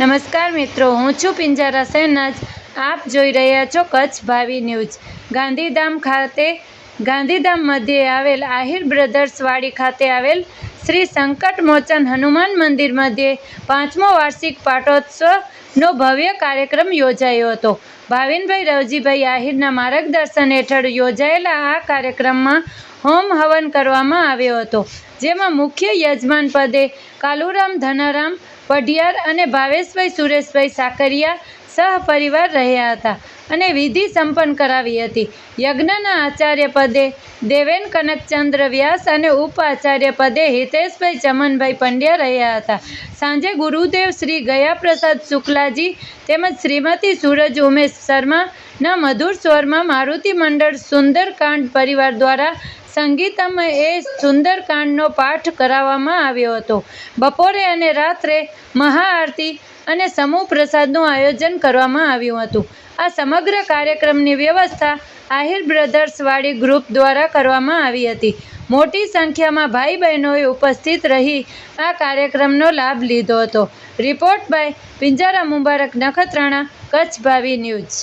નમસ્કાર મિત્રો, હું છું પિંજારા શહેનાજ. આપ જોઈ રહ્યા છો કચ્છ ભાવિ ન્યૂઝ. ગાંધીધામ મધ્યે આવેલ આહિર બ્રધર્સ વાડી ખાતે આવેલ શ્રી સંકટ મોચન હનુમાન મંદિર મધ્યે 5મો વાર્ષિક પાટોત્સવનો ભવ્ય કાર્યક્રમ યોજાયો હતો. ભાવિનભાઈ રવજીભાઈ આહિરના માર્ગદર્શન હેઠળ યોજાયેલા આ કાર્યક્રમમાં હોમ હવન કરવામાં આવ્યો હતો, જેમાં મુખ્ય યજમાન પદે કાલુરામ ધનારામ પઢિયાર અને ભાવેશભાઈ સુરેશભાઈ સાકરિયા સહપરિવાર રહ્યા હતા અને વિધિ સંપન્ન કરાવી હતી. યજ્ઞના આચાર્ય પદે દેવેન કનકચંદ્ર વ્યાસ અને ઉપાચાર્ય પદે હિતેશભાઈ ચમનભાઈ પંડ્યા રહ્યા હતા. સાંજે ગુરુદેવ શ્રી ગયાપ્રસાદ શુક્લાજી તેમજ શ્રીમતી સૂરજ ઉમેશ શર્માના મધુર સ્વરમાં મારુતિ મંડળ સુંદરકાંડ પરિવાર દ્વારા સંગીતમય એ સુંદરકાંડનો પાઠ કરાવવામાં આવ્યો હતો. બપોરે અને રાત્રે મહાઆરતી અને સમૂહ પ્રસાદનું આયોજન કરવામાં આવ્યું હતું. આ સમગ્ર કાર્યક્રમની વ્યવસ્થા આહિર બ્રધર્સ વાડી ગ્રુપ દ્વારા કરવામાં આવી હતી. મોટી સંખ્યામાં ભાઈ બહેનોએ ઉપસ્થિત રહી આ કાર્યક્રમનો લાભ લીધો હતો. રિપોર્ટ બાય પિંજારા મુબારક નખત્રાણા, કચ્છ ભાવિ ન્યૂઝ.